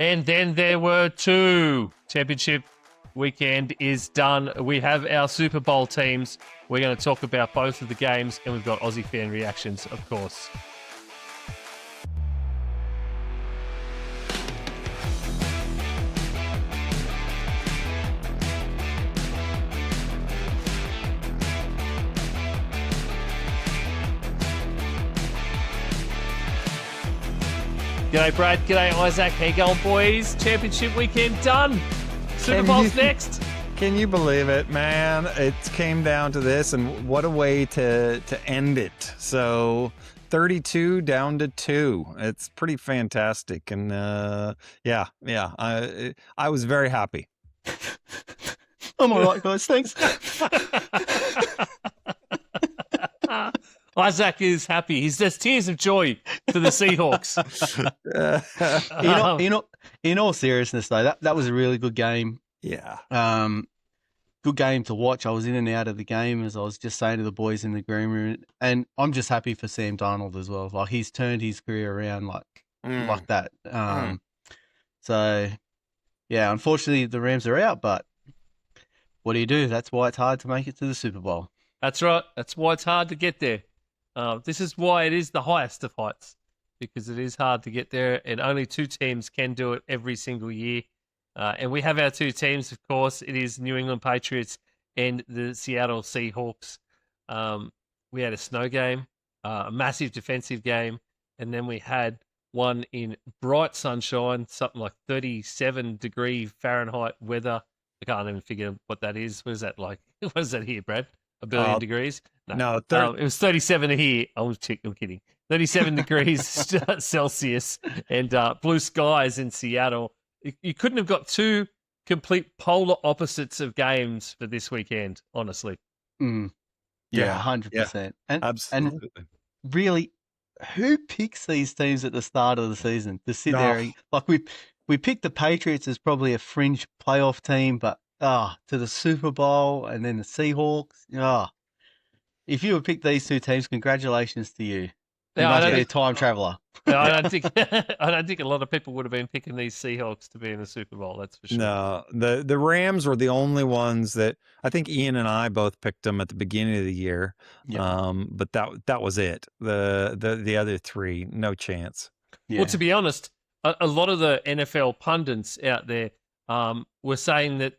And then there were two. Championship weekend is done. We have our Super Bowl teams. We're going to talk about both of the games, and we've got Aussie fan reactions, of course. G'day, Brad. G'day, Isaac. How you going, boys? Championship weekend done. Super Bowl's next. Can you believe it, man? It came down to this, and what a way to end it. So 32 down to 2. It's pretty fantastic. And yeah, I was very happy. I'm all right, guys. Thanks. Isaac is happy. There's tears of joy for the Seahawks. In all seriousness, though, that was a really good game. Yeah. Good game to watch. I was in and out of the game, as I was just saying to the boys in the green room, and I'm just happy for Sam Darnold as well. Like, he's turned his career around like that. So, yeah, unfortunately the Rams are out, but what do? That's why it's hard to make it to the Super Bowl. That's right. That's why it's hard to get there. This is why it is the highest of heights, because it is hard to get there, and only two teams can do it every single year. And we have our two teams, of course. It is New England Patriots and the Seattle Seahawks. We had a snow game, a massive defensive game, and then we had one in bright sunshine, something like 37-degree Fahrenheit weather. I can't even figure what that is. What is that like? What is that here, Brad? A billion degrees? No, it was 37 here. I'm kidding. 37 degrees Celsius and blue skies in Seattle. You couldn't have got two complete polar opposites of games for this weekend, honestly. Yeah, 100%. And absolutely. And really, who picks these teams at the start of the season to sit there? Like, we picked the Patriots as probably a fringe playoff team, but to the Super Bowl and then the Seahawks. If you would pick these two teams, congratulations to you. You must be a time traveler. I don't think a lot of people would have been picking these Seahawks to be in the Super Bowl. That's for sure. No, the Rams were the only ones that I think Ian and I both picked them at the beginning of the year. Yep. But that was it. The other three, no chance. Yeah. Well, to be honest, a lot of the NFL pundits out there were saying that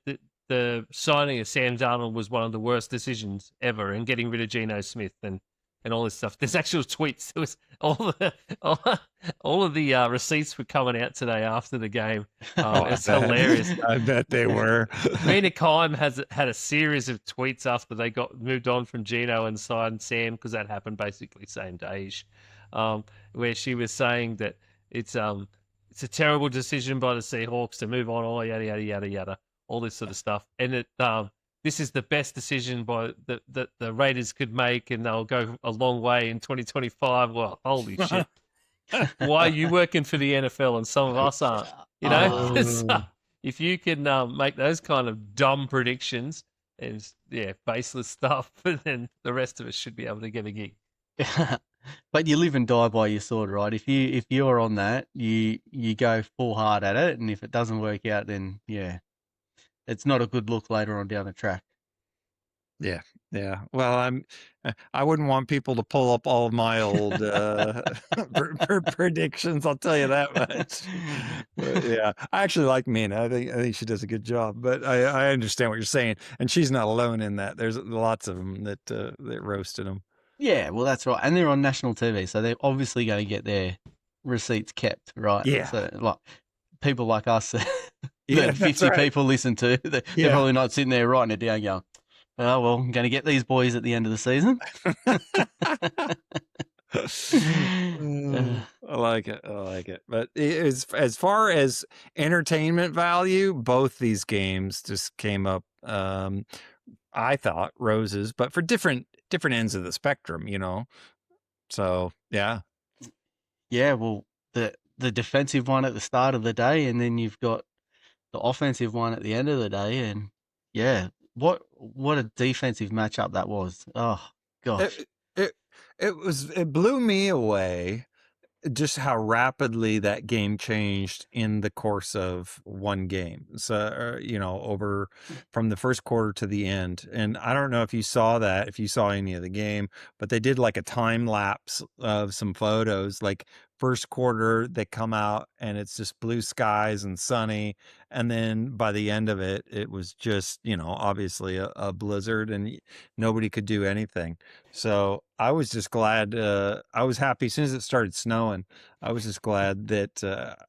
the signing of Sam Darnold was one of the worst decisions ever, and getting rid of Geno Smith and all this stuff. There's actual tweets. There was all of the receipts were coming out today after the game. It's hilarious. I bet they were. Mina Kime had a series of tweets after they got moved on from Geno and signed Sam, because that happened basically same day-ish, where she was saying that it's a terrible decision by the Seahawks to move on, yada yada yada yada, all this sort of stuff, and this is the best decision that the Raiders could make, and they'll go a long way in 2025. Well, holy shit. Why are you working for the NFL and some of us aren't? You know? So, if you can make those kind of dumb predictions and, baseless stuff, then the rest of us should be able to get a gig. But you live and die by your sword, right? If you're on that, you go full hard at it, and if it doesn't work out, then, it's not a good look later on down the track. Yeah. Well, I wouldn't want people to pull up all of my old predictions. I'll tell you that much. But, yeah, I actually like Mina. I think she does a good job. But I understand what you're saying, and she's not alone in that. There's lots of them that roasted them. Yeah, well, that's right, and they're on national TV, so they're obviously going to get their receipts kept, right? Yeah. So, like, people like us. That 50 people listen to, they're probably not sitting there writing it down going, oh, well, I'm going to get these boys at the end of the season. I like it. But as far as entertainment value, both these games just came up, I thought, roses, but for different ends of the spectrum, So, yeah. Yeah, well, the defensive one at the start of the day, and then you've got the offensive one at the end of the day, and what a defensive matchup that was. Oh gosh, it blew me away just how rapidly that game changed in the course of one game. So, over from the first quarter to the end. And I don't know if you saw that, if you saw any of the game, but they did like a time lapse of some photos. Like first quarter, they come out and it's just blue skies and sunny. And then by the end of it, it was just, obviously a blizzard and nobody could do anything. So I was just glad. I was happy as soon as it started snowing. I was just glad that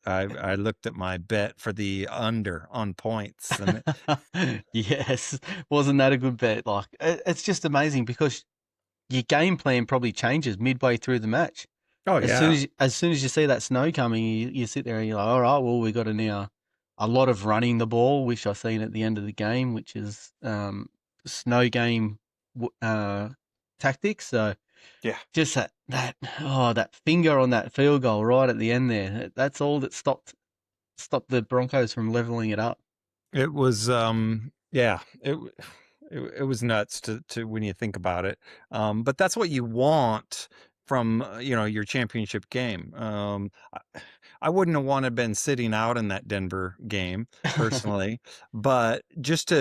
I looked at my bet for the under on points. And Yes, wasn't that a good bet? Like, it's just amazing because your game plan probably changes midway through the match. oh yeah, As soon as you see that snow coming, you sit there and you're like, all right, well, we got to now a lot of running the ball, which I've seen at the end of the game, which is snow game tactics. So yeah. just that finger on that field goal right at the end there. That's all that stopped the Broncos from leveling it up. It was yeah, it was nuts to when you think about it. But that's what you want from your championship game. I wouldn't have wanted been sitting out in that Denver game personally, but just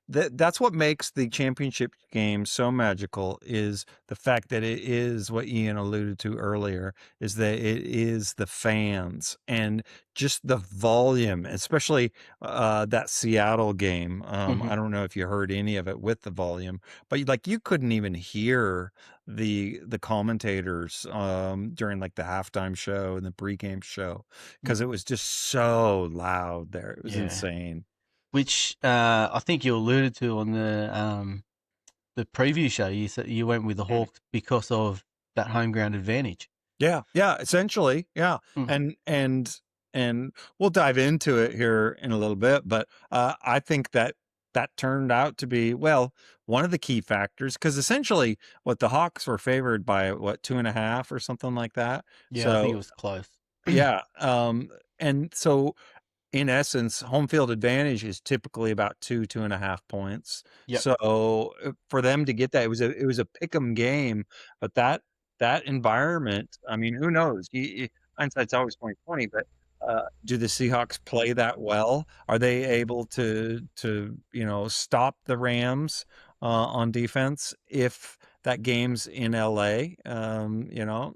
that's what makes the championship game so magical is the fact that it is what Ian alluded to earlier, is that it is the fans and just the volume, especially that Seattle game. I don't know if you heard any of it with the volume, but like you couldn't even hear the commentators during like the halftime show and the pregame show because it was just so loud there. It was Yeah. insane. Which I think you alluded to on the preview show. You said you went with the Hawks because of that home ground advantage. Yeah, essentially, yeah. Mm. And we'll dive into it here in a little bit, but I think that turned out to be, well, one of the key factors because essentially what the Hawks were favored by 2.5 or something like that. Yeah, I think it So was close. yeah, and so in essence, home field advantage is typically about 2.5 points. Yep. So for them to get that, it was a pick'em game, but that environment, I mean, who knows? Hindsight's always 2020, but do the Seahawks play that well? Are they able to stop the Rams on defense if that game's in LA?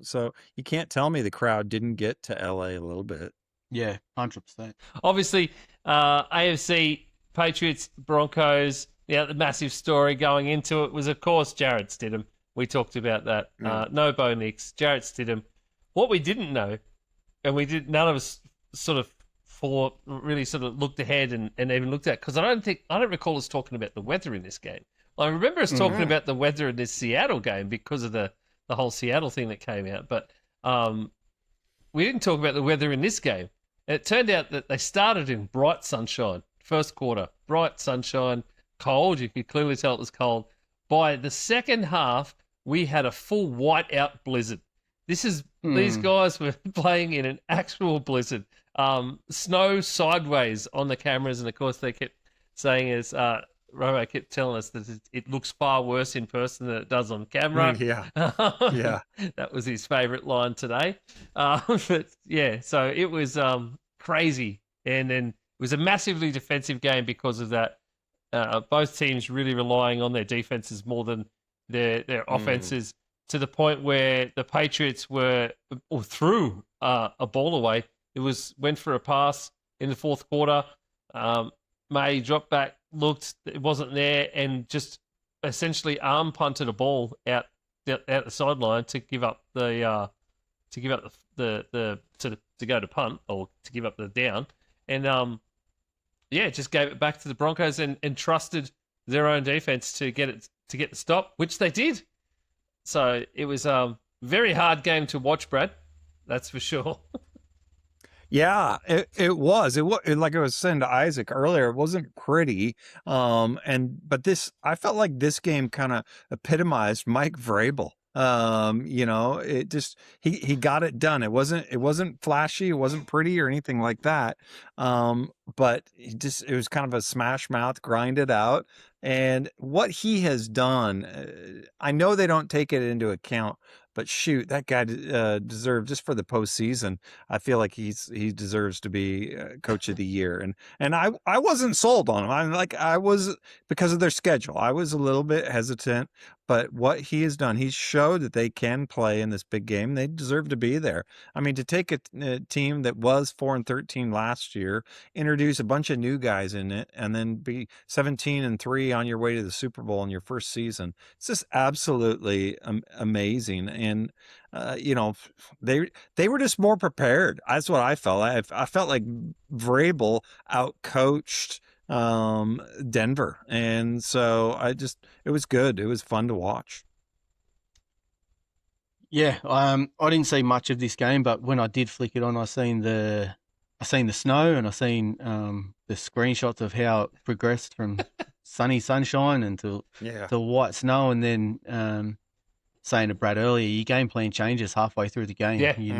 So you can't tell me the crowd didn't get to LA a little bit. Yeah, 100%. Obviously, AFC Patriots Broncos. Yeah, the massive story going into it was, of course, Jarrett Stidham. We talked about that. No Bo Nix, Jarrett Stidham. What we didn't know, and none of us sort of really sort of looked ahead and even looked at, because I don't recall us talking about the weather in this game. I remember us talking about the weather in this Seattle game because of the whole Seattle thing that came out, but we didn't talk about the weather in this game. It turned out that they started in bright sunshine, first quarter, bright sunshine, cold. You could clearly tell it was cold. By the second half, we had a full whiteout blizzard. These guys were playing in an actual blizzard. Snow sideways on the cameras, and of course they kept saying, as Romo kept telling us, that it looks far worse in person than it does on camera. Yeah. That was his favourite line today. But yeah, so it was crazy, and then it was a massively defensive game because of that. Both teams really relying on their defenses more than their offenses, to the point where the Patriots threw a ball away. Went for a pass in the fourth quarter. May dropped back, looked, it wasn't there, and just essentially arm punted a ball out the sideline to give up the to go to punt, or to give up the down, and just gave it back to the Broncos and trusted their own defense to get the stop, which they did. So it was a very hard game to watch, Brad. That's for sure. Yeah, it was. Like I was saying to Isaac earlier, it wasn't pretty. But I felt like this game kind of epitomized Mike Vrabel. It just he got it done. It wasn't flashy, it wasn't pretty or anything like that. But it was kind of a smash mouth, grind it out. And what he has done, I know they don't take it into account, but shoot, that guy deserved, just for the postseason. I feel like he deserves to be coach of the year. And I wasn't sold on him. I was, because of their schedule. I was a little bit hesitant, but what he has done, he showed that they can play in this big game. They deserve to be there. I mean, to take a team that was 4-13 last year, introduce a bunch of new guys in it, and then be 17-3 on your way to the Super Bowl in your first season. It's just absolutely amazing. And they were just more prepared. That's what I felt. I felt like Vrabel outcoached Denver, and so it was good. It was fun to watch. Yeah, I didn't see much of this game, but when I did flick it on, I seen the snow, and I seen the screenshots of how it progressed from sunny sunshine and to white snow, and then saying to Brad earlier, your game plan changes halfway through the game. Yeah. You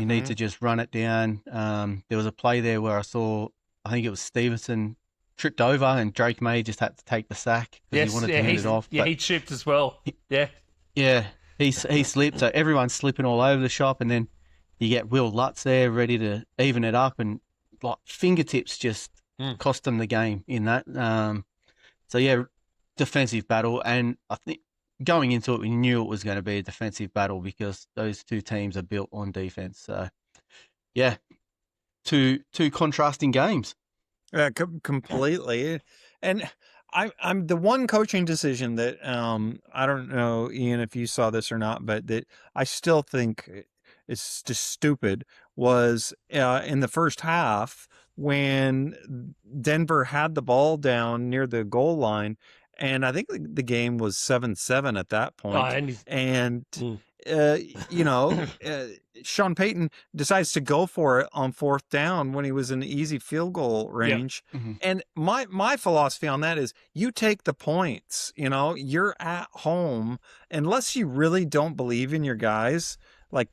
need to just run it down. There was a play there where I saw, I think it was Stevenson tripped over, and Drake May just had to take the sack because he wanted to hand it off. Yeah, he tripped as well. Yeah. He slipped, so everyone's slipping all over the shop, and then you get Will Lutz there ready to even it up, and like fingertips just cost them the game in that. So yeah, defensive battle, and I think going into it, we knew it was going to be a defensive battle because those two teams are built on defense. So yeah, two contrasting games. Yeah, completely. And I'm the one coaching decision that I don't know, Ian, if you saw this or not, but that I still think it's just stupid, was in the first half when Denver had the ball down near the goal line, and I think the game was 7-7 at that point. Sean Payton decides to go for it on fourth down when he was in easy field goal range. Yep. Mm-hmm. And my philosophy on that is, you take the points. You're at home, unless you really don't believe in your guys,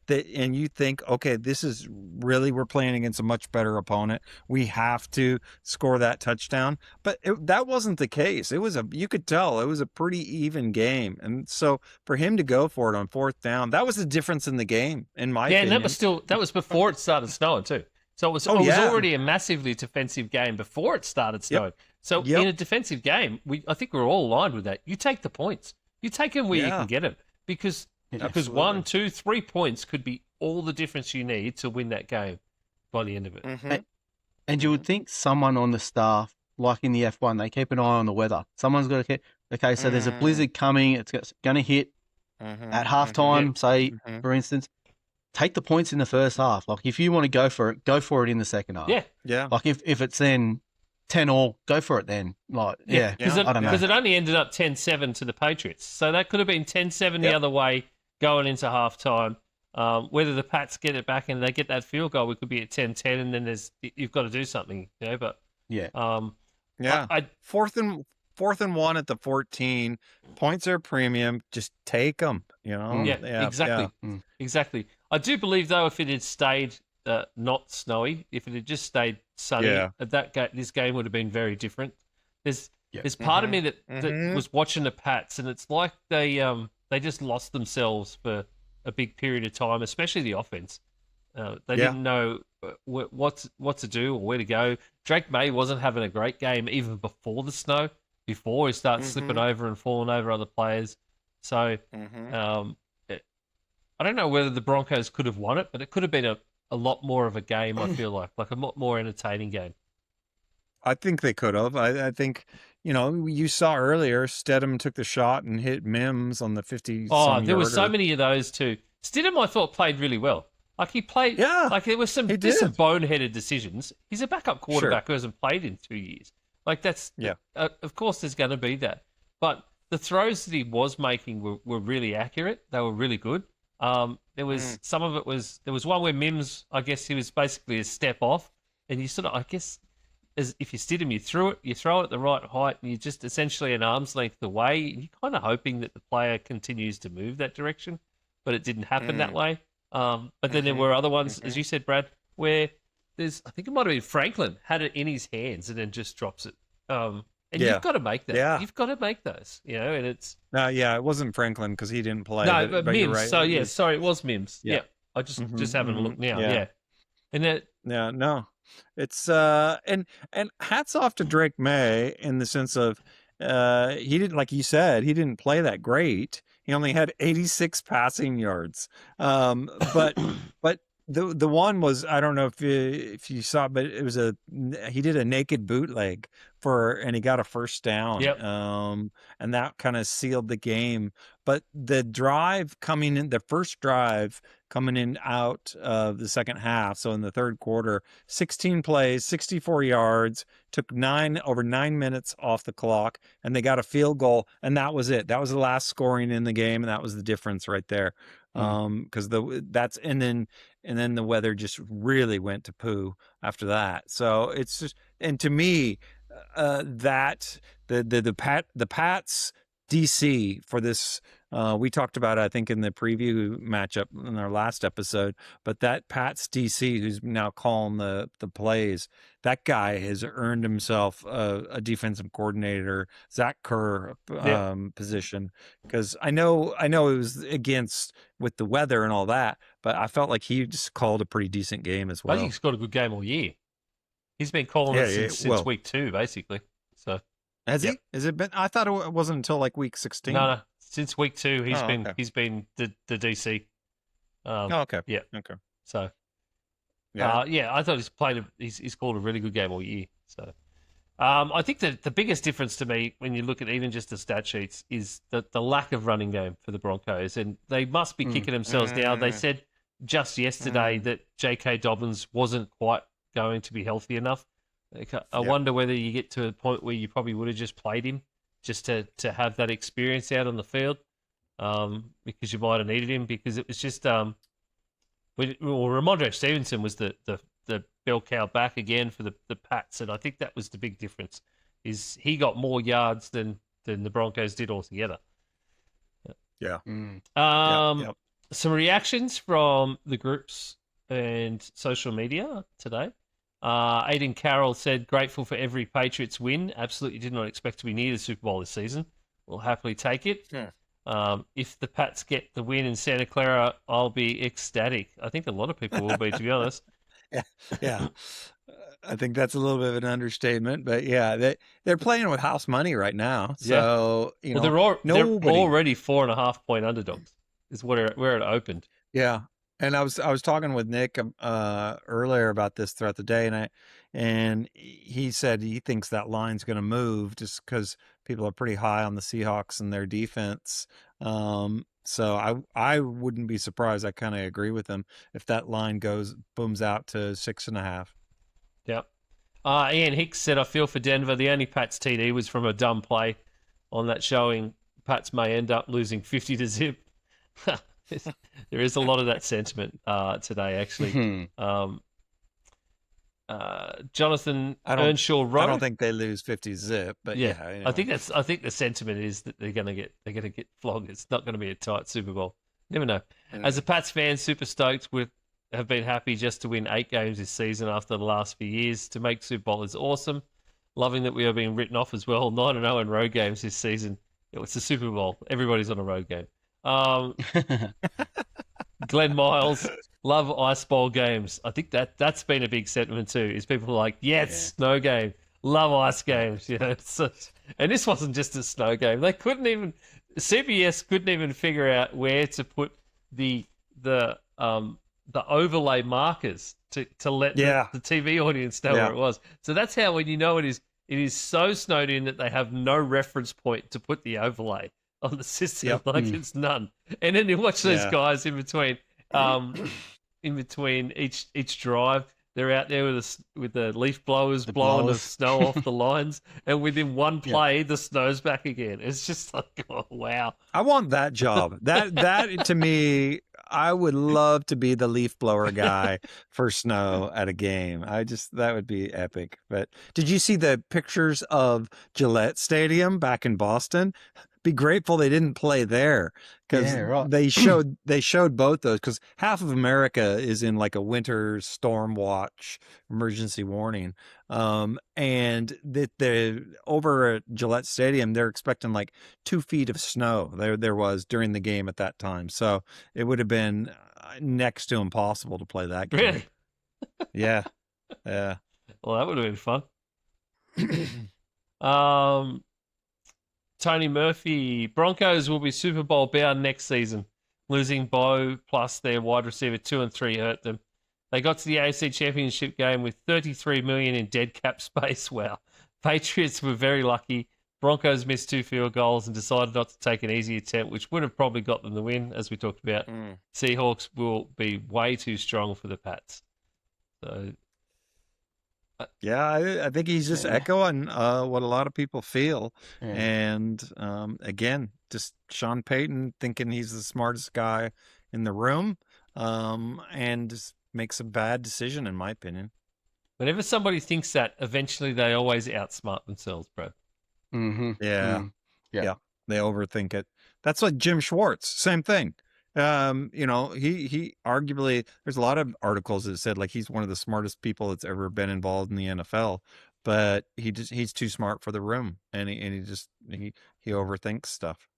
and you think, okay, this is really, we're playing against a much better opponent, we have to score that touchdown. But that wasn't the case. You could tell it was a pretty even game. And so for him to go for it on fourth down, that was the difference in the game, in my opinion. And that was before it started snowing too. So it was already a massively defensive game before it started snowing. Yep. So in a defensive game, I think we're all aligned with that. You take the points. You take them where you can get them, because 1, 2, 3 points could be all the difference you need to win that game by the end of it. Mm-hmm. And you would think someone on the staff, like in the F1, they keep an eye on the weather. Someone's got to keep, okay, so there's a blizzard coming, it's going to hit at halftime, say, for instance. Take the points in the first half. Like, if you want to go for it in the second half. Yeah. Like, if it's then 10-all, go for it then. Like, I don't know. Because it only ended up 10-7 to the Patriots. So that could have been 10-7 the other way going into halftime. Whether the Pats get it back and they get that field goal, we could be at 10-10, and then you've got to do something, But fourth and 1 at the 14, points are premium. Just take them. Exactly. Yeah. Exactly. I do believe, though, if it had stayed not snowy, if it had just stayed sunny, this game would have been very different. There's part of me that was watching the Pats, and it's like they just lost themselves for a big period of time, especially the offense. They didn't know what to do or where to go. Drake May wasn't having a great game even before the snow, before he starts slipping over and falling over other players. So I don't know whether the Broncos could have won it, but it could have been a lot more of a game, I feel like a lot more entertaining game. I think they could have. I think, you saw earlier, Stedham took the shot and hit Mims on the 50. Oh, there were so many of those too. Stidham, I thought, played really well. Like, he played, like, there was some boneheaded decisions. He's a backup quarterback who hasn't played in 2 years. Like, that's, of course there's going to be that. But the throws that he was making were really accurate. They were really good. There was some of it there was one where Mims, I guess he was basically a step off, and you sort of, I guess, as if you Stidham, you throw it at the right height, and you're just essentially an arm's length away. You're kind of hoping that the player continues to move that direction, but it didn't happen that way. But then there were other ones, as you said, Brad, where I think it might have been Franklin had it in his hands and then just drops it. And Yeah. you've got to make that. Yeah. You've got to make those, and it's Yeah, it wasn't Franklin because he didn't play. no, but you're Mims. right. So It yeah, was- sorry, it was Mims. Yeah. Yeah, I just having a look now. Yeah, and it Yeah, no. It's and hats off to Drake May in the sense of he didn't, like you said, he didn't play that great. He only had 86 passing yards. But but the one was, I don't know if you saw it, but it was he did a naked bootleg and he got a first down. Yep. And that kind of sealed the game. But the first drive coming in out of the second half, so in the third quarter, 16 plays, 64 yards, took over 9 minutes off the clock, and they got a field goal, and that was it. That was the last scoring in the game, and that was the difference right there. Because and then the weather just really went to poo after that. So it's just, and to me, that the Pats DC for this, we talked about it, I think, in the preview matchup in our last episode, but that Pats DC who's now calling the plays, that guy has earned himself a defensive coordinator, Zach Kerr position, because I know it was against with the weather and all that, but I felt like he just called a pretty decent game as well. I think he's got a good game all year. He's been calling it since week 2, basically. So has he? Has it been? I thought it wasn't until like week 16. No. Since week 2, he's okay. he's been the DC. Okay. Yeah. Okay. So yeah, I thought he's called a really good game all year. So I think that the biggest difference to me when you look at even just the stat sheets is the lack of running game for the Broncos, and they must be kicking themselves now. They said just yesterday that J.K. Dobbins wasn't quite going to be healthy enough. I wonder whether you get to a point where you probably would have just played him just to have that experience out on the field, because you might have needed him, because it was just Ramondre Stevenson was the bell cow back again for the Pats, and I think that was the big difference, is he got more yards than the Broncos did altogether. Yeah. Some reactions from the groups and social media today. Aidan Carroll said, grateful for every Patriots win. Absolutely did not expect to be near the Super Bowl this season. We'll happily take it. Yeah. If the Pats get the win in Santa Clara, I'll be ecstatic. I think a lot of people will be, to be honest. Yeah. I think that's a little bit of an understatement, but yeah, they're playing with house money right now. So, they're already 4.5-point underdogs is where it opened. Yeah. And I was talking with Nick earlier about this throughout the day, and he said he thinks that line's going to move just because people are pretty high on the Seahawks and their defense. So I wouldn't be surprised. I kind of agree with him if that line booms out to 6.5. Yep. Ian Hicks said, I feel for Denver. The only Pats TD was from a dumb play on that showing. Pats may end up losing 50-0. There is a lot of that sentiment today, actually. Jonathan Earnshaw wrote, I don't think they lose 50-0, but yeah, I think the sentiment is that they're gonna get flogged. It's not gonna be a tight Super Bowl. Never know. As a Pats fan, super stoked. Have been happy just to win 8 games this season after the last few years. To make Super Bowl is awesome. Loving that we are being written off as well. 9-0 in road games this season. It's the Super Bowl. Everybody's on a road game. Glenn Miles, love Ice Bowl games. I think that's been a big sentiment too, is people are like, snow game, love ice games. And this wasn't just a snow game. They CBS couldn't even figure out where to put the overlay markers to let the TV audience know where it was. So that's how, when you know it is so snowed in that they have no reference point to put the overlay on the system, it's none. And then you watch those guys in between each drive. They're out there with the leaf blowers blowing the snow off the lines, and within one play, the snow's back again. It's just like, oh wow! I want that job. That to me, I would love to be the leaf blower guy for snow at a game. That would be epic. But did you see the pictures of Gillette Stadium back in Boston? be grateful they didn't play there, because Yeah, right. they showed both those, because half of America is in like a winter storm watch emergency warning. And that the over at Gillette Stadium, they're expecting like 2 feet of snow. There was during the game at that time, so it would have been next to impossible to play that game. Really? Yeah, yeah. Well, that would have been fun. Tony Murphy, Broncos will be Super Bowl bound next season. Losing Bo plus their wide receiver 2 and 3 hurt them. They got to the AFC Championship game with $33 million in dead cap space. Wow. Patriots were very lucky. Broncos missed 2 field goals and decided not to take an easy attempt, which would have probably got them the win, as we talked about. Seahawks will be way too strong for the Pats. So, yeah, I think he's just echoing what a lot of people feel. Yeah. And again, just Sean Payton thinking he's the smartest guy in the room, and just makes a bad decision, in my opinion. whenever somebody thinks that, eventually they always outsmart themselves, bro. Mm-hmm. Yeah. Mm. Yeah. They overthink it. That's like Jim Schwartz, same thing. He arguably, there's a lot of articles that said like he's one of the smartest people that's ever been involved in the NFL, but he's too smart for the room, and he overthinks stuff.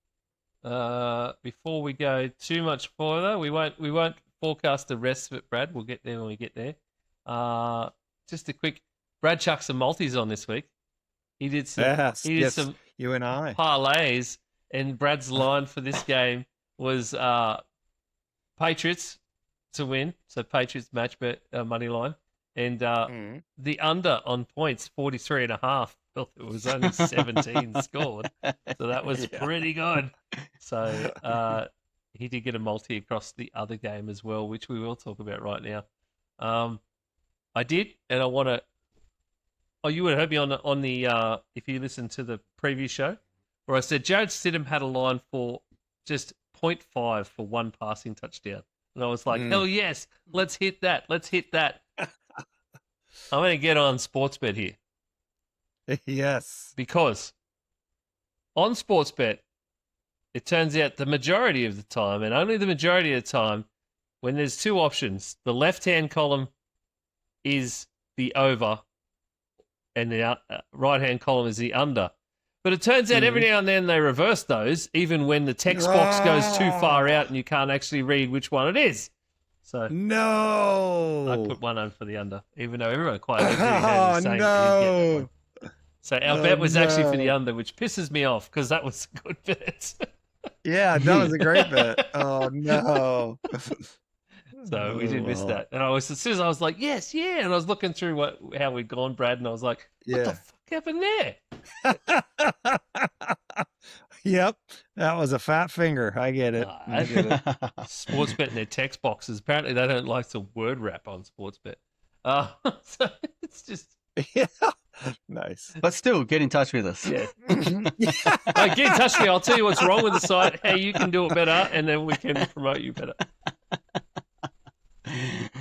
Before we go too much further, we won't forecast the rest of it, Brad. We'll get there when we get there. Just a quick, Brad chucked some multis on this week. He did some you and I parlays, and Brad's line for this game was Patriots to win, so Patriots match bet money line, and the under on points 43.5. Well, it was only 17 scored, so that was pretty good. So he did get a multi across the other game as well, which we will talk about right now. I did, and I want to. Oh, you would have heard me on the if you listen to the previous show, where I said Jared Stidham had a line for just 0.5 for one passing touchdown, and I was like, hell yes, let's hit that. I'm going to get on Sportsbet here. Yes, Because on Sportsbet, it turns out the majority of the time, and only the majority of the time, when there's 2 options, the left-hand column is the over, and the right-hand column is the under. But it turns out every now and then they reverse those, even when the text box goes too far out and you can't actually read which one it is. So no, I put one on for the under, even though everyone quite has the same. no. So our bet was actually for the under, which pisses me off because that was a good bet. Yeah, that was a great bet. Oh no. So we did miss that. And as soon as I was like, yes, yeah, and I was looking through how we'd gone, Brad, and I was like, what the fuck happened there? Yep, that was a fat finger. I get it. I get it. Sportsbet in their text boxes. Apparently they don't like to word wrap on Sportsbet. So it's just... Yeah. Nice. But still, get in touch with us. Yeah. Get in touch with me. I'll tell you what's wrong with the site, how you can do it better, and then we can promote you better.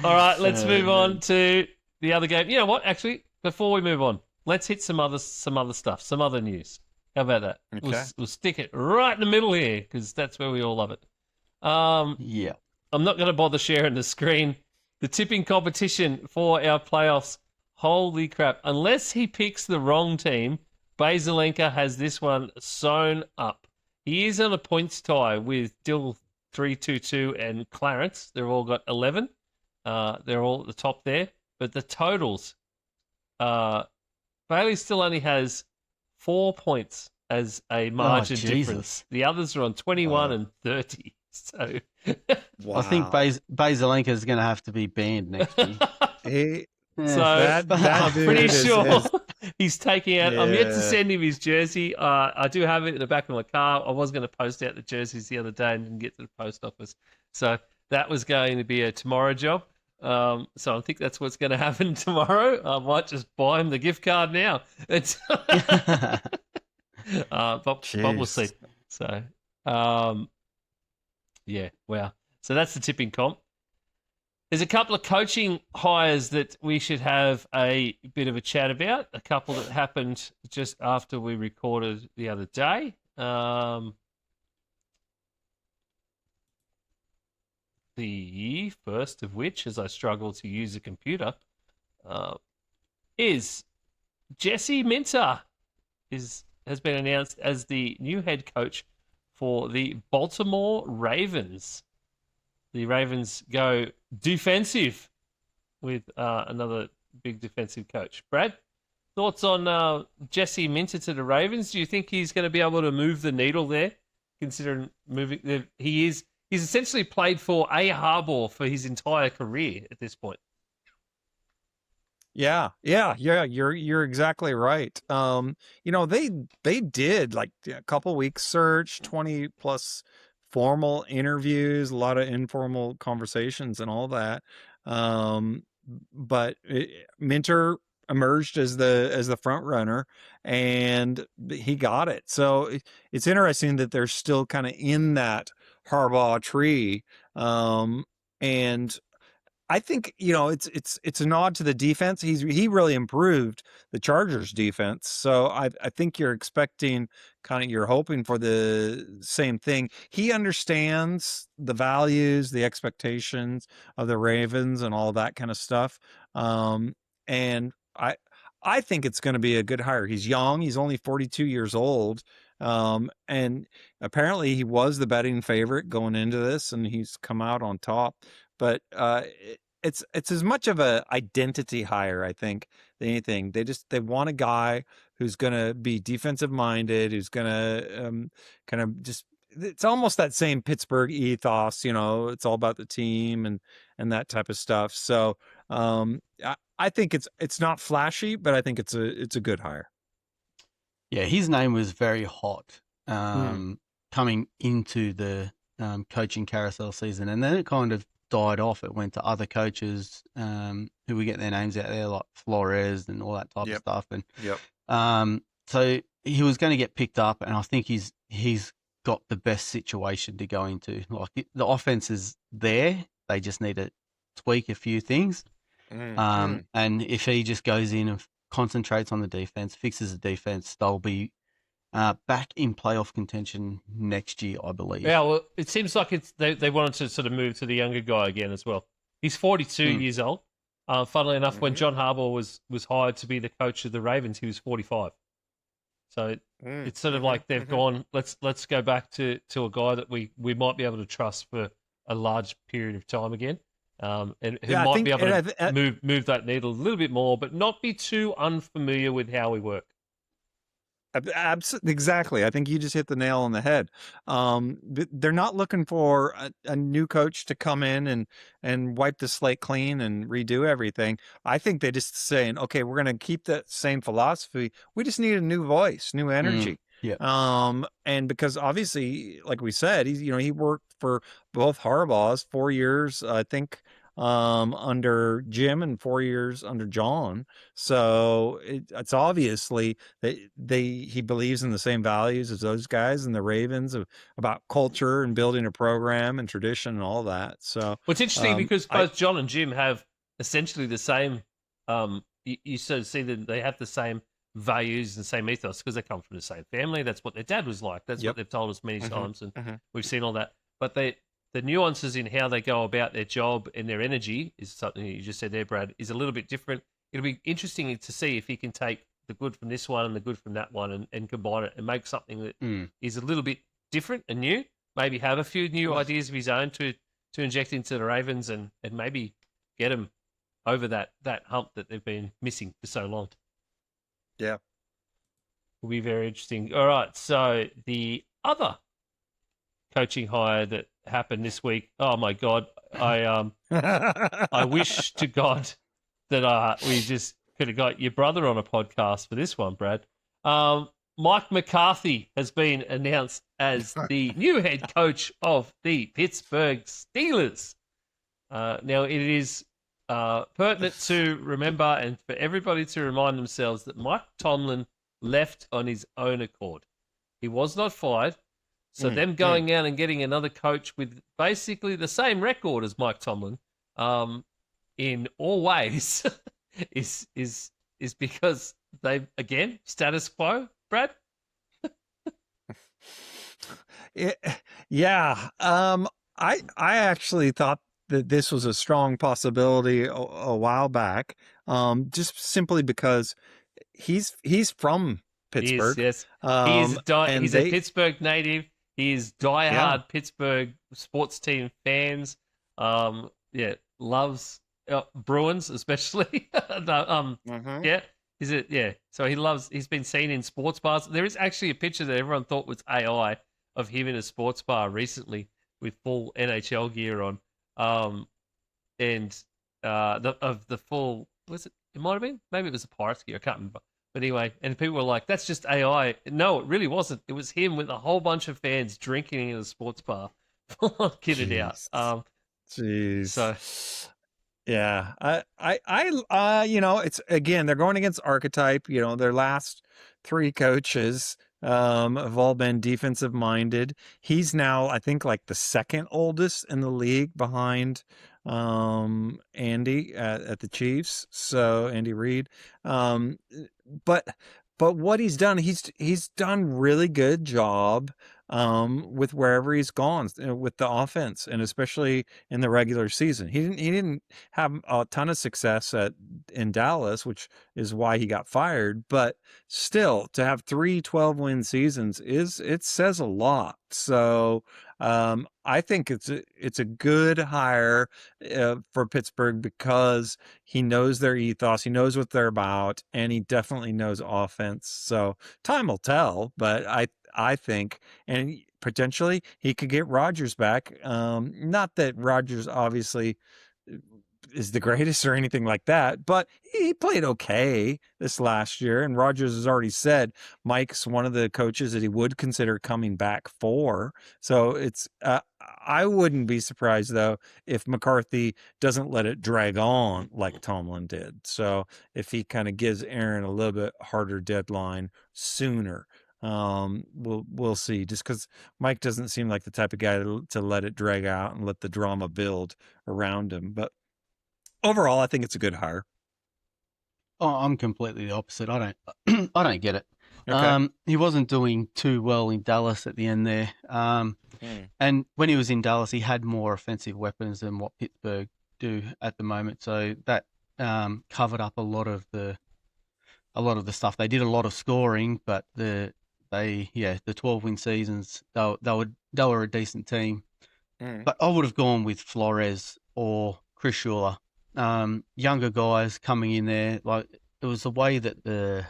All right, let's move on to the other game. You know what? Actually, before we move on, let's hit some other stuff, some other news. How about that? Okay. We'll stick it right in the middle here because that's where we all love it. Yeah. I'm not going to bother sharing the screen. The tipping competition for our playoffs. Holy crap. Unless he picks the wrong team, Bazelenka has this one sewn up. He is on a points tie with Dill 322 and Clarence. They've all got 11. They're all at the top there. But the totals, Bailey still only has 4 points as a margin difference. The others are on 21 and 30. So wow. I think Bazelenka is going to have to be banned next year. So that I'm pretty dude sure he's taking out. I'm yet to send him his jersey. I do have it in the back of my car. I was going to post out the jerseys the other day and didn't get to the post office. So that was going to be a tomorrow job. So I think that's what's going to happen tomorrow. I might just buy him the gift card now. But we'll see. So, yeah, wow. So that's the tipping comp. There's a couple of coaching hires that we should have a bit of a chat about. A couple that happened just after we recorded the other day. The first of which, as I struggle to use a computer, is Jesse Minter has been announced as the new head coach for the Baltimore Ravens. The Ravens go defensive with another big defensive coach. Brad, thoughts on Jesse Minter to the Ravens? Do you think he's going to be able to move the needle there, considering he's essentially played for A. Harbaugh for his entire career at this point? Yeah. You're exactly right. They did like a couple weeks search, 20 plus formal interviews, a lot of informal conversations and all that. But Minter emerged as the front runner, and he got it. So it's interesting that they're still kind of in that Harbaugh tree. And I think it's a nod to the defense. He really improved the Chargers defense, so I think you're hoping for the same thing. He understands the values, the expectations of the Ravens, and all that kind of stuff. And I think it's going to be a good hire. He's young. He's only 42 years old. And apparently he was the betting favorite going into this, and he's come out on top. But it's as much of a identity hire, I think, than anything. They want a guy who's going to be defensive minded, who's going to kind of just. It's almost that same Pittsburgh ethos, It's all about the team and that type of stuff. So I think it's not flashy, but I think it's a good hire. Yeah, his name was very hot coming into the coaching carousel season, and then it kind of died off. It went to other coaches who we get their names out there, like Flores and all that type of stuff. And so he was going to get picked up, and I think he's got the best situation to go into. Like the offense is there; they just need to tweak a few things. And if he just goes in and concentrates on the defense, fixes the defense, they'll be back in playoff contention next year, I believe. Yeah, well, it seems like they wanted to sort of move to the younger guy again as well. He's 42 years old. Funnily enough, when John Harbaugh was hired to be the coach of the Ravens, he was 45. So it's sort of like they've gone, let's go back to a guy that we might be able to trust for a large period of time again. And who might be able to move that needle a little bit more, but not be too unfamiliar with how we work. Absolutely, exactly. I think you just hit the nail on the head. They're not looking for a new coach to come in and wipe the slate clean and redo everything. I think they just saying, okay, we're going to keep that same philosophy. We just need a new voice, new energy. And because obviously, like we said, he worked for both Harbaughs 4 years, I think, under Jim and 4 years under John. So it's obviously that he believes in the same values as those guys and the Ravens about culture and building a program and tradition and all that. So well, it's interesting because both John and Jim have essentially the same. You sort of see that they have the same values and same ethos because they come from the same family. That's what their dad was like. That's what they've told us many times, and we've seen all that. But the nuances in how they go about their job and their energy is something you just said there, Brad, is a little bit different. It'll be interesting to see if he can take the good from this one and the good from that one and combine it and make something that is a little bit different and new. Maybe have a few new ideas of his own to inject into the Ravens and maybe get them over that hump that they've been missing for so long. Yeah. Will be very interesting. All right, so the other coaching hire that happened this week. Oh my God, I wish to God that we just could have got your brother on a podcast for this one, Brad. Mike McCarthy has been announced as the new head coach of the Pittsburgh Steelers. Now it is pertinent to remember and for everybody to remind themselves that Mike Tomlin left on his own accord. He was not fired. So them going out and getting another coach with basically the same record as Mike Tomlin, in all ways, is because they again status quo, Brad. It, yeah. I actually thought that this was a strong possibility a while back. Just simply because he's from He is, Pittsburgh. yes. He's And a they, Pittsburgh native. He's yeah. diehard Pittsburgh sports team fans. Yeah, loves Bruins especially. No, Mhm. yeah, is it? Yeah. So he loves. He's been seen in sports bars. There is actually a picture that everyone thought was AI of him in a sports bar recently with full NHL gear on. And of the full, was it? It might have been. Maybe it was a Pirates gear. I can't remember. But anyway, and people were like, "That's just AI." No, it really wasn't. It was him with a whole bunch of fans drinking in a sports bar, kitted out. Jeez. So Jeez. Yeah, it's again, they're going against archetype. Their last three coaches have all been defensive minded. He's now, I think, like the second oldest in the league behind Andy at the Chiefs. So Andy Reid. Um, but but what he's done, he's done really good job with wherever he's gone with the offense, and especially in the regular season. He didn't have a ton of success in Dallas, which is why he got fired. But still, to have 3 12-win seasons it says a lot. So I think it's a good hire for Pittsburgh because he knows their ethos, he knows what they're about, and he definitely knows offense. So time will tell, but I think, and potentially he could get Rodgers back. Not that Rodgers obviously is the greatest or anything like that, but he played okay this last year. And Rodgers has already said Mike's one of the coaches that he would consider coming back for. So I wouldn't be surprised though if McCarthy doesn't let it drag on like Tomlin did. So if he kind of gives Aaron a little bit harder deadline sooner. We'll see. Just because Mike doesn't seem like the type of guy to let it drag out and let the drama build around him. But overall, I think it's a good hire. Oh, I'm completely the opposite. I don't, I don't get it. Okay. He wasn't doing too well in Dallas at the end there. Mm. And when he was in Dallas, he had more offensive weapons than what Pittsburgh do at the moment. So that covered up a lot of the stuff. They did a lot of scoring, but the 12-win seasons, they were a decent team. Mm. But I would have gone with Flores or Chris Schuler. Younger guys coming in there, like it was the way that the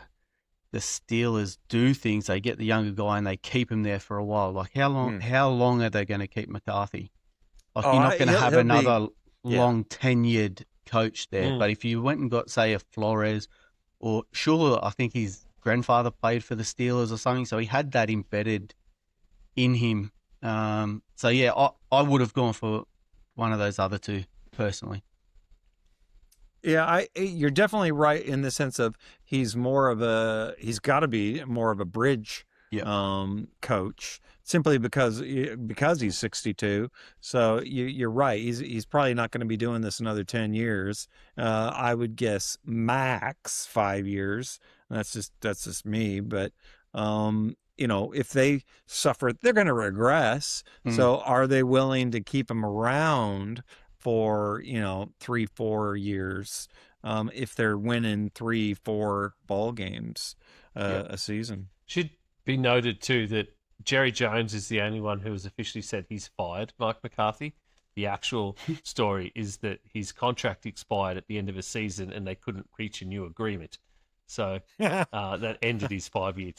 Steelers do things. They get the younger guy and they keep him there for a while. Like how long? Mm. How long are they going to keep McCarthy? Like Oh, you're not going to have he'll be, another yeah. long tenured coach there. Mm. But if you went and got, say, a Flores or Schuler, I think his grandfather played for the Steelers or something, so he had that embedded in him. So yeah, I would have gone for one of those other two personally. Yeah, you're definitely right in the sense of he's got to be more of a bridge Yep. coach simply because he's 62. So you're right. He's probably not going to be doing this another 10 years. I would guess max 5 years. That's just me, but if they suffer, they're going to regress. So are they willing to keep him around for 3 4 years if they're winning 3 4 ball games Yep. a season? should be noted too that Jerry Jones is the only one who has officially said he's fired Mike McCarthy. The actual story is that his contract expired at the end of a season and they couldn't reach a new agreement. So that ended his 5-year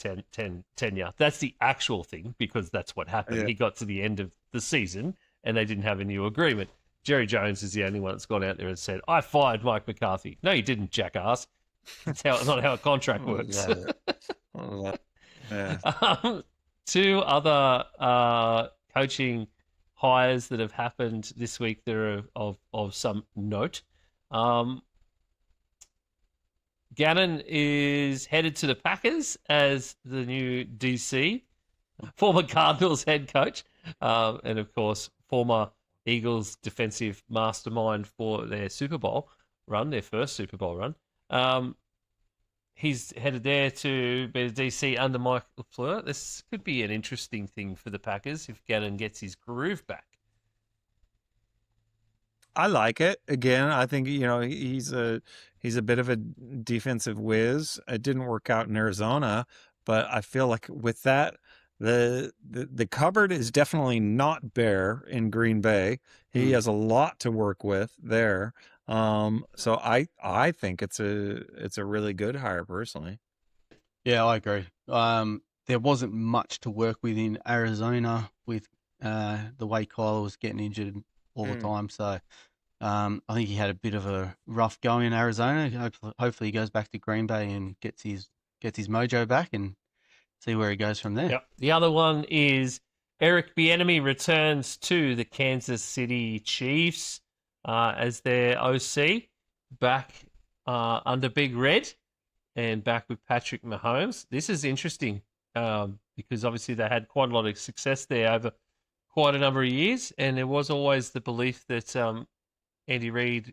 tenure. That's the actual thing because that's what happened. Yeah. He got to the end of the season and they didn't have a new agreement. Jerry Jones is the only one that's gone out there and said, I fired Mike McCarthy. No, you didn't, jackass. That's not how a contract works. Yeah. Two other coaching hires that have happened this week that are of some note. Gannon is headed to the Packers as the new DC, former Cardinals head coach, and of course, former Eagles defensive mastermind for their Super Bowl run, their first Super Bowl run. he's headed there to be the DC under Mike LaFleur. This could be an interesting thing for the Packers if Gannon gets his groove back. I like it. Again, I think he's a bit of a defensive whiz. It didn't work out in Arizona, but I feel like with that, the cupboard is definitely not bare in Green Bay. He has a lot to work with there. So I think it's a really good hire personally. Yeah, I agree. There wasn't much to work with in Arizona with the way Kyle was getting injured all the time. So I think he had a bit of a rough go in Arizona. Hopefully he goes back to Green Bay and gets his mojo back and see where he goes from there. Yep. The other one is Eric Bieniemy returns to the Kansas City Chiefs as their OC, back under Big Red and back with Patrick Mahomes. This is interesting because obviously they had quite a lot of success there over quite a number of years, and there was always the belief that Andy Reid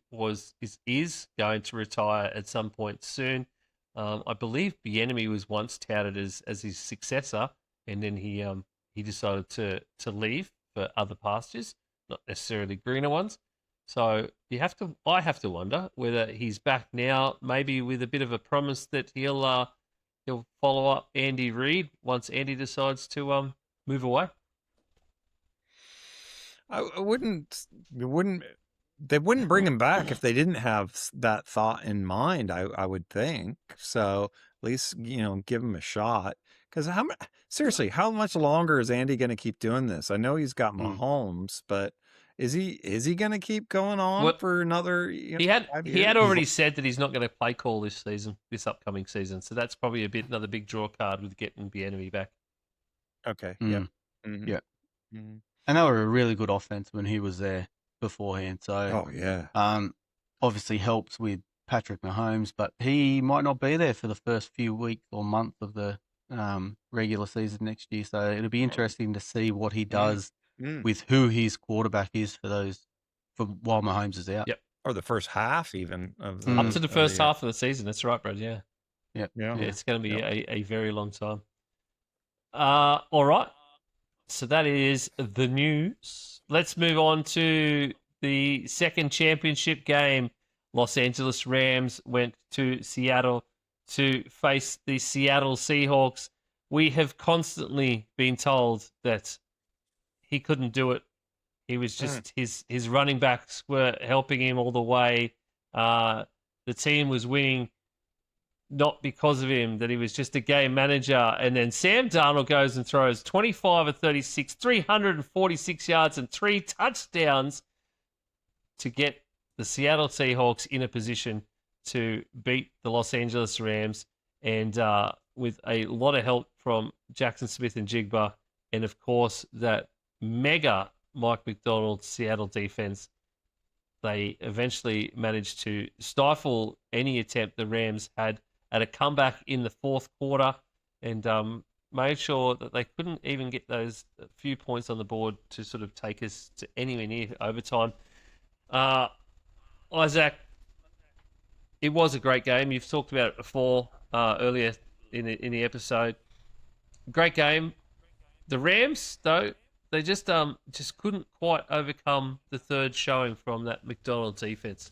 is going to retire at some point soon. I believe Bieniemy was once touted as his successor, and then he decided to leave for other pastures, not necessarily greener ones. So I have to wonder whether he's back now, maybe with a bit of a promise that he'll follow up Andy Reid once Andy decides to move away. I wouldn't. They wouldn't bring him back if they didn't have that thought in mind. I would think so. At least give him a shot. Because seriously, how much longer is Andy going to keep doing this? I know he's got Mahomes, but is he going to keep going on for another? He had already said that he's not going to play call this upcoming season. So that's probably another big draw card with getting Bieniemy back. Okay. Yeah. Mm-hmm. Yeah. Mm-hmm. And they were a really good offense when he was there beforehand. So, obviously helps with Patrick Mahomes, but he might not be there for the first few weeks or month of the regular season next year. So it'll be interesting to see what he does with who his quarterback is for while Mahomes is out. Yep. Or the first half even of up to the first half of the season. That's right, Brad. Yeah. Yep. Yeah. It's going to be a very long time. All right. So that is the news. Let's move on to the second championship game. Los Angeles Rams went to Seattle to face the Seattle Seahawks. We have constantly been told that he couldn't do it. He was just his running backs were helping him all the way. The team was winning not because of him, that he was just a game manager. And then Sam Darnold goes and throws 25 of 36, 346 yards and 3 touchdowns to get the Seattle Seahawks in a position to beat the Los Angeles Rams. And with a lot of help from Jackson Smith and Jigba, and of course that mega Mike McDonald Seattle defense, they eventually managed to stifle any attempt the Rams had at a comeback in the fourth quarter, and made sure that they couldn't even get those few points on the board to sort of take us to anywhere near overtime. Isaac, it was a great game. You've talked about it before earlier in the episode. Great game. The Rams, though, they just couldn't quite overcome the third showing from that McDonald defense.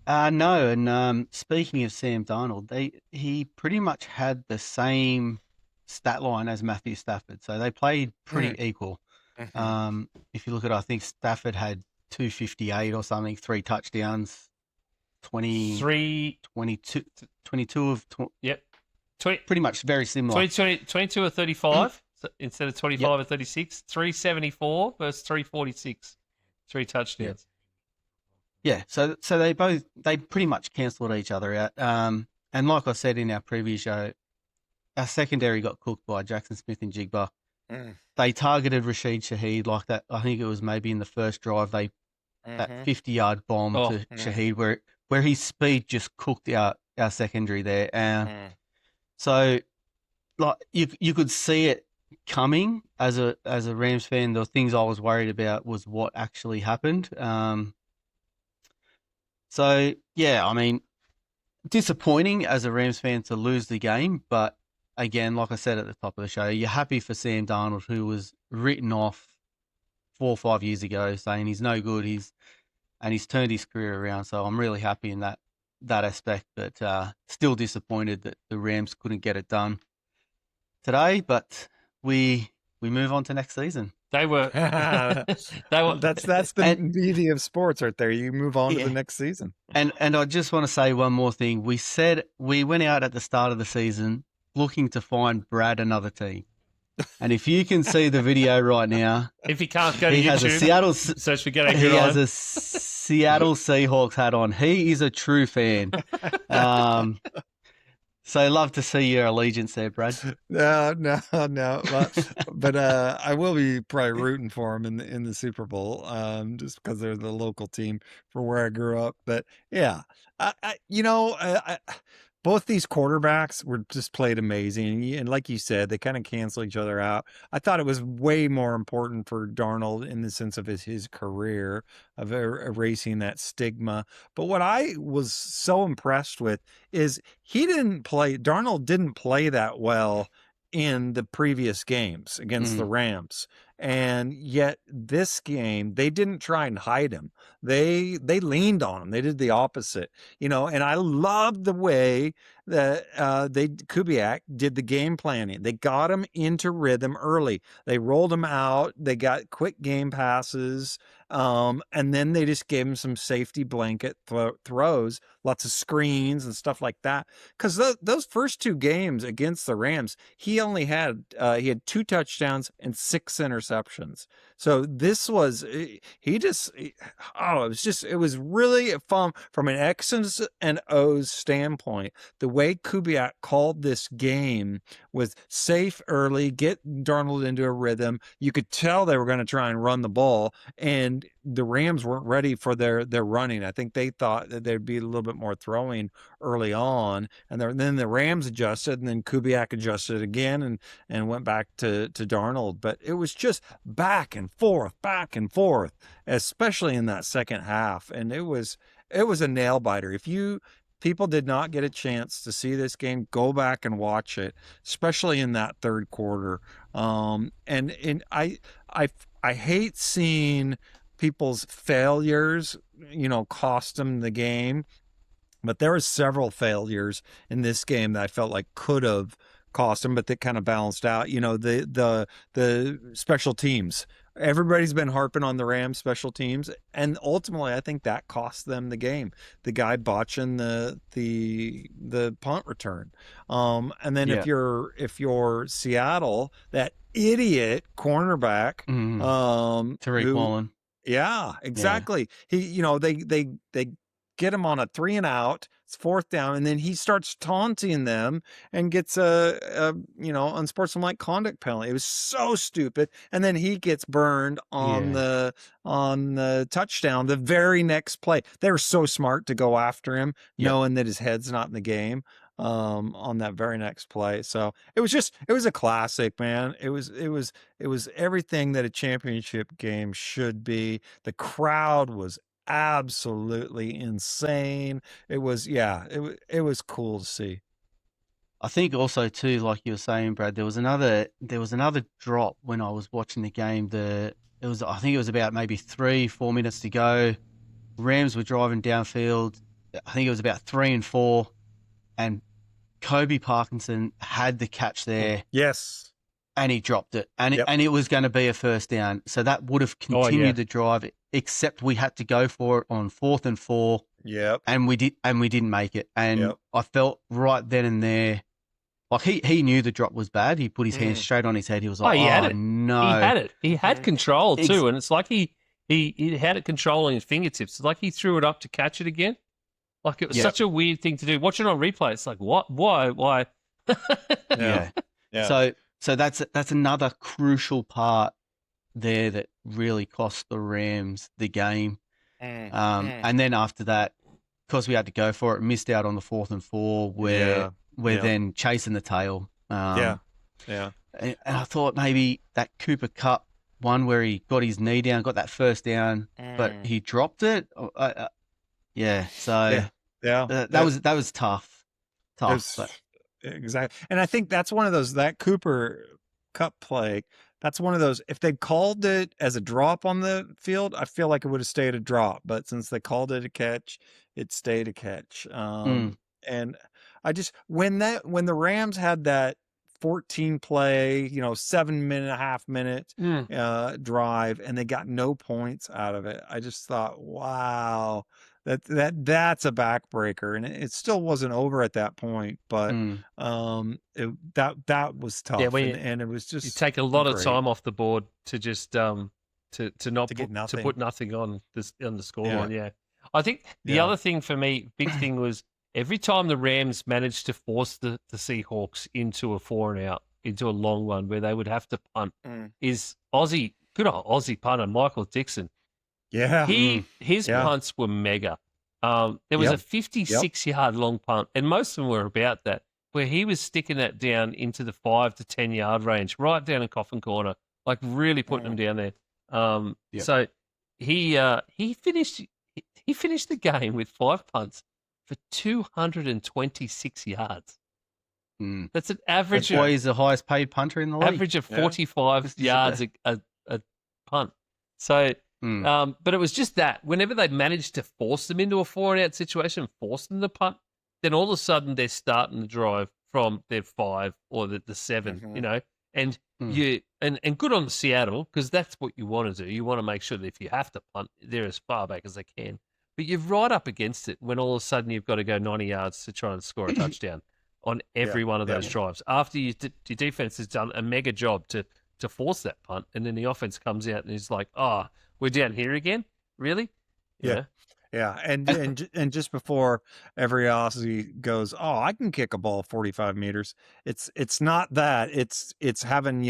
No, and speaking of Sam Darnold, he pretty much had the same stat line as Matthew Stafford, so they played pretty equal. If you look at, I think Stafford had 258 or something, 3 touchdowns, 22 of... Yep. Pretty much very similar. 22 or 35 instead of 25 or 36, 374 versus 346, 3 touchdowns. Yeah, so they pretty much cancelled each other out. And like I said in our previous show, our secondary got cooked by Jackson Smith and Jigba. They targeted Rashid Shaheed like that. I think it was maybe in the first drive, that 50-yard bomb to Shaheed where his speed just cooked our secondary there. So like you could see it coming as a Rams fan. The things I was worried about was what actually happened. So, yeah, I mean, disappointing as a Rams fan to lose the game, but again, like I said at the top of the show, you're happy for Sam Darnold, who was written off 4 or 5 years ago, saying he's no good. He's turned his career around. So I'm really happy in that aspect, but still disappointed that the Rams couldn't get it done today. But we move on to next season. They were. That's the beauty of sports right there. You move on to the next season. And I just want to say one more thing. We said we went out at the start of the season looking to find Brad another team. And if you can see the video right now, if he can't go to YouTube, has a Seattle, search for G'day he Good has On. a Seattle Seahawks hat on. He is a true fan. So love to see your allegiance there, Brad. No. But I will be probably rooting for them in the Super Bowl, just because they're the local team for where I grew up. But yeah, both these quarterbacks were just played amazing. And like you said, they kind of cancel each other out. I thought it was way more important for Darnold in the sense of his career, of erasing that stigma. But what I was so impressed with is Darnold didn't play that well in the previous games against the Rams. And yet this game, they didn't try and hide him. They leaned on him. They did the opposite, and I loved the way that Kubiak did the game planning. They got him into rhythm early. They rolled him out. They got quick game passes. And then they just gave him some safety blanket throws, lots of screens and stuff like that. Because those first two games against the Rams, he only had 2 touchdowns and 6 interceptions. So this was it was really fun from an X's and O's standpoint. The way Kubiak called this game was safe early, get Darnold into a rhythm. You could tell they were going to try and run the ball, and the Rams weren't ready for their running. I think they thought that there'd be a little bit more throwing early on, and then the Rams adjusted, and then Kubiak adjusted again and went back to Darnold. But it was just back and forth, especially in that second half, and it was a nail biter. If people did not get a chance to see this game, go back and watch it, especially in that third quarter. And I hate seeing people's failures, cost them the game. But there were several failures in this game that I felt like could have cost them, but that kind of balanced out. The special teams. Everybody's been harping on the Rams special teams, and ultimately I think that cost them the game. The guy botching the punt return. And then if you're Seattle, that idiot cornerback, Tariq Woolen. Yeah, exactly. Yeah. They get him on a 3 and out. It's 4th down, and then he starts taunting them and gets a unsportsmanlike conduct penalty. It was so stupid. And then he gets burned on the touchdown the very next play. They were so smart to go after him, knowing that his head's not in the game. On that very next play. So it was a classic, man. It was everything that a championship game should be. The crowd was absolutely insane. It was cool to see. I think also too, like you were saying, Brad, there was another drop when I was watching the game. I think it was about maybe 3-4 minutes to go. Rams were driving downfield. I think it was about 3 and 4. And Kobe Parkinson had the catch there. Yes. And he dropped it. And it was going to be a first down. So that would have continued the drive, except we had to go for it on 4th and 4. Yep. And we didn't make it. And I felt right then and there, like he knew the drop was bad. He put his hand straight on his head. He was like, no. He had it. He had control too. And it's like he had it controlling his fingertips. It's like he threw it up to catch it again. Like, it was such a weird thing to do. Watch it on replay. It's like, what? Why? Yeah. So that's another crucial part there that really cost the Rams the game. And then after that, because we had to go for it, missed out on the 4th and 4 where we're then chasing the tail. And I thought maybe that Cooper Kupp one where he got his knee down, got that first down, but he dropped it. Yeah. that was tough, It's- but exactly. And I think that's one of those, that Cooper Cup play, that's one of those, if they called it as a drop on the field, I feel like it would have stayed a drop. But since they called it a catch, it stayed a catch. And I just, when the Rams had that 14 play, 7.5 minute drive, and they got no points out of it, I just thought, wow, that's a backbreaker. And it still wasn't over at that point, but that was tough. Yeah, and it was you just take a lot of great. time off the board to just to not To get to nothing. put nothing on the scoreline. Yeah. Yeah, I think the Yeah. other thing for me, big thing was every time the Rams managed to force the Seahawks into a 4-and-out, into a long one where they would have to punt, is Aussie, good old Aussie punter Michael Dixon. Yeah. His Yeah. punts were mega. There was a 56-yard long punt, and most of them were about that, where he was sticking that down into the 5 to 10-yard range, right down in coffin corner, like really putting them down there. So he finished the game with 5 punts for 226 yards. That's an average. That's why he's the highest paid punter in the league. Average of 45 yards a punt. So, but it was just that whenever they managed to force them into a 4-and-out situation, force them to punt, then all of a sudden they're starting to drive from their 5 or the 7, and and good on Seattle, because that's what you want to do. You want to make sure that if you have to punt, they're as far back as they can. But you're right up against it when all of a sudden you've got to go 90 yards to try and score a touchdown on every one of those drives. After your defense has done a mega job to force that punt, and then the offense comes out and is like, "Oh, we're down here again? Really?" Yeah. And just before every Aussie goes, "Oh, I can kick a ball 45 meters." It's not that. It's having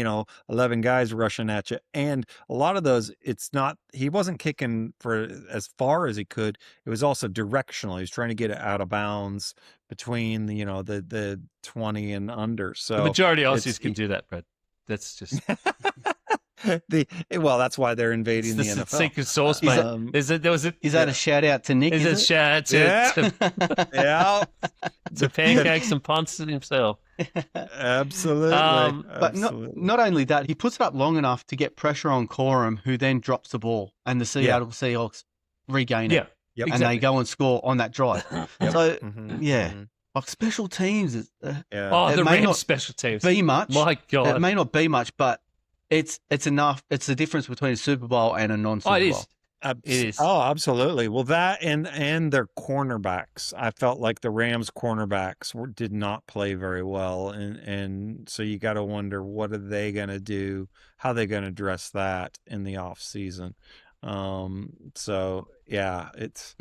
11 guys rushing at you, and a lot of those, it's not. He wasn't kicking for as far as he could. It was also directional. He was trying to get it out of bounds between the 20 and under. So the majority of Aussies can do that, Brad. That's just that's why they're invading the NFL. Secret sauce, mate. Is that a shout out to Nick? Is it shout out to to pancakes and punts himself? Absolutely. But not only that, he puts it up long enough to get pressure on Corum, who then drops the ball, and the Seattle Seahawks regain it. Yep. And they go and score on that drive. So like special teams is the may Rams not special teams be much. My God, it may not be much, but it's enough. It's the difference between a Super Bowl and a non-Super Bowl. It is. Oh, absolutely. Well, that and their cornerbacks. I felt like the Rams cornerbacks did not play very well, and so you got to wonder, what are they going to do? How are they going to address that in the off season? So yeah, it's.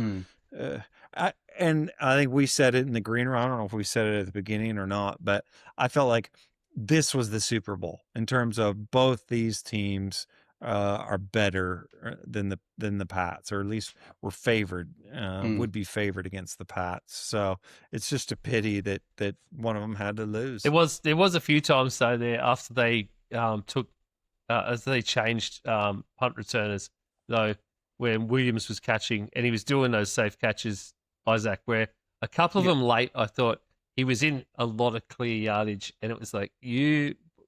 I think we said it in the green room. I don't know if we said it at the beginning or not, but I felt like this was the Super Bowl in terms of both these teams are better than the Pats, or at least were favored, would be favored against the Pats. So it's just a pity that one of them had to lose. There was a few times though there after they took as they changed punt returners though, when Williams was catching and he was doing those safe catches, Isaac, where a couple of them late, I thought he was in a lot of clear yardage, and it was like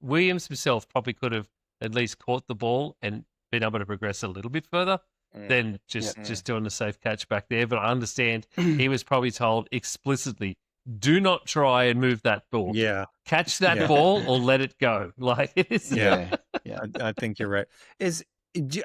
Williams himself probably could have at least caught the ball and been able to progress a little bit further than just doing the safe catch back there. But I understand he was probably told explicitly, do not try and move that ball. Yeah. Catch that ball or let it go. Like it is. Yeah. I think you're right.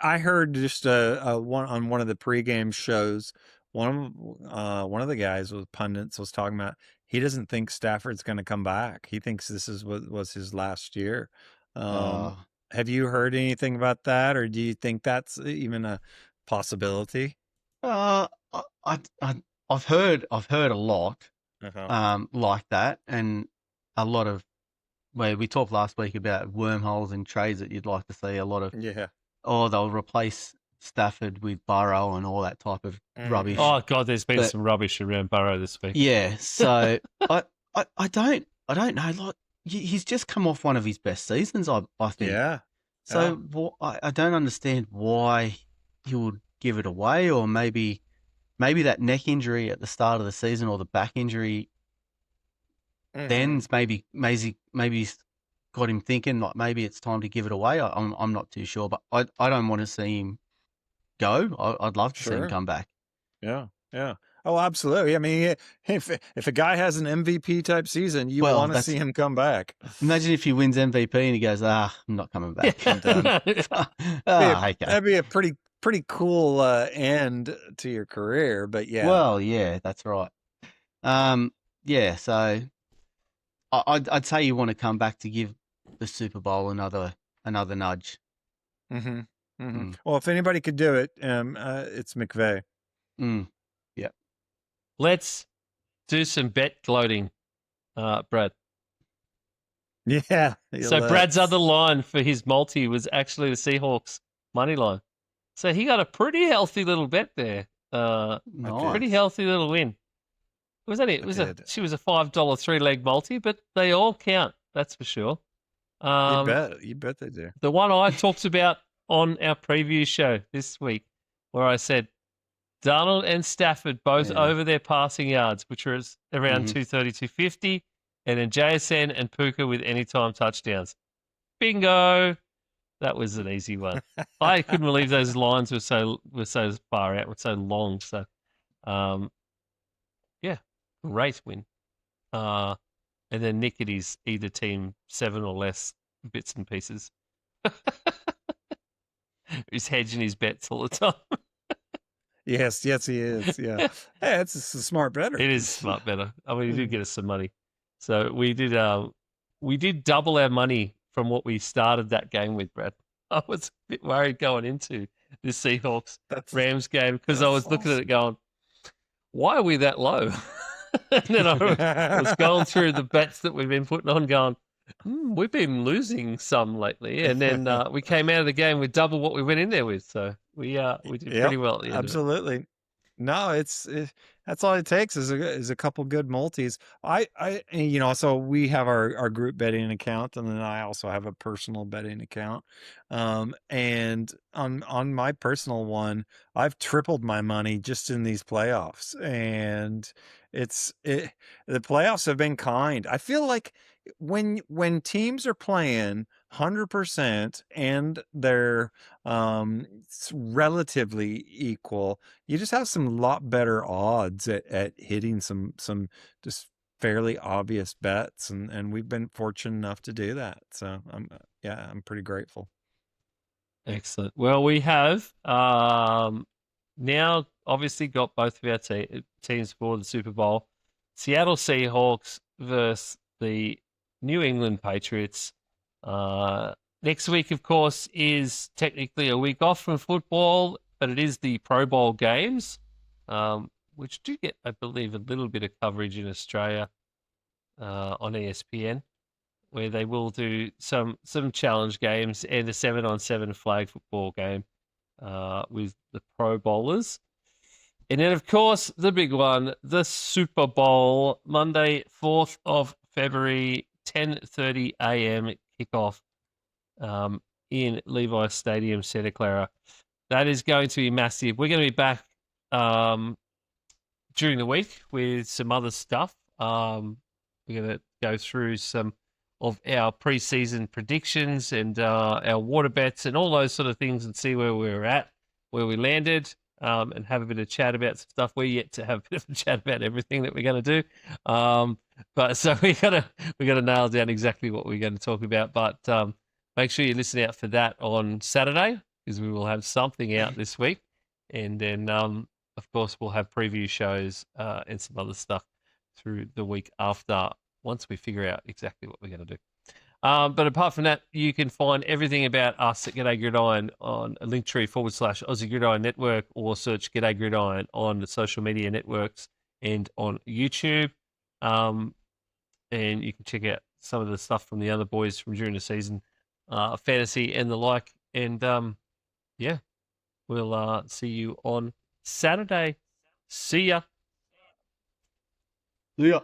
I heard just on one of the pregame shows, one of the guys with pundits was talking about he doesn't think Stafford's going to come back. He thinks this is what was his last year. Have you heard anything about that, or do you think that's even a possibility? I've heard a lot like that, and a lot of where we talked last week about wormholes in trades that you'd like to see a lot of. Yeah. Or they'll replace Stafford with Burrow and all that type of rubbish. Oh God, there's been some rubbish around Burrow this week. Yeah, so I don't know. Like he's just come off one of his best seasons, I think. Yeah. So I don't understand why he would give it away, or maybe maybe that neck injury at the start of the season or the back injury then's maybe got him thinking like maybe it's time to give it away. I'm not too sure, but I don't want to see him go. I'd love to see him Sure. come back. Yeah. Oh, absolutely. I mean, if a guy has an MVP type season, you Well, want to see him come back. Imagine if he wins MVP and he goes, I'm not coming back. I'm done. Okay. That'd be a pretty cool end to your career. But yeah. Well, yeah, that's right. Yeah, so I'd say you want to come back to give the Super Bowl another nudge. Well, if anybody could do it, it's McVay. Yeah. Let's do some bet gloating, Brad. Yeah. So Brad's other line for his multi was actually the Seahawks money line. So he got a pretty healthy little bet there. Nice. Pretty healthy little win. She was a $5 3-leg multi, but they all count. That's for sure. You bet they do. The one I talked about on our preview show this week, where I said Darnold and Stafford both over their passing yards, which was around 230, 250, and then JSN and Puka with anytime touchdowns. Bingo! That was an easy one. I couldn't believe those lines were so far out, were so long. So, yeah, great win. And then Nick at his either team 7 or less bits and pieces. He's hedging his bets all the time. Yes, he is. Yeah. Hey, it's a smart better. It is smart better. I mean, he did get us some money. So we did double our money from what we started that game with, Brad. I was a bit worried going into this Seahawks Rams game because I was looking at it going, why are we that low? And then I was going through the bets that we've been putting on going, we've been losing some lately. And then we came out of the game with double what we went in there with. So we did pretty well at the end absolutely. of it. No, that's all it takes is a couple good multis. So we have our group betting account, and then I also have a personal betting account. And on my personal one, I've tripled my money just in these playoffs, and the playoffs have been kind. I feel like when teams are playing 100% and they're relatively equal, you just have some lot better odds at hitting some just fairly obvious bets, and we've been fortunate enough to do that. So I'm pretty grateful. Excellent. Well, we have now obviously got both of our teams for the Super Bowl. Seattle Seahawks versus the New England Patriots. Next week, of course, is technically a week off from football, but it is the Pro Bowl games, which do get, I believe, a little bit of coverage in Australia on ESPN, where they will do some challenge games and a 7-on-7 flag football game with the Pro Bowlers. And then, of course, the big one, the Super Bowl, Monday, 4th of February, 10:30 a.m. kickoff in Levi's Stadium, Santa Clara. That is going to be massive. We're going to be back during the week with some other stuff. We're going to go through some of our preseason predictions and our water bets and all those sort of things and see where we're at, where we landed, and have a bit of chat about some stuff. We're yet to have a bit of a chat about everything that we're going to do. But so we got to nail down exactly what we're going to talk about. But make sure you listen out for that on Saturday, because we will have something out this week. And then, of course, we'll have preview shows and some other stuff through the week after, once we figure out exactly what we're going to do. But apart from that, you can find everything about us at G'day Gridiron on Linktree/Aussie Gridiron Network, or search G'day Gridiron on the social media networks and on YouTube. And you can check out some of the stuff from the other boys from during the season, fantasy and the like. And we'll see you on Saturday. See ya. Yeah.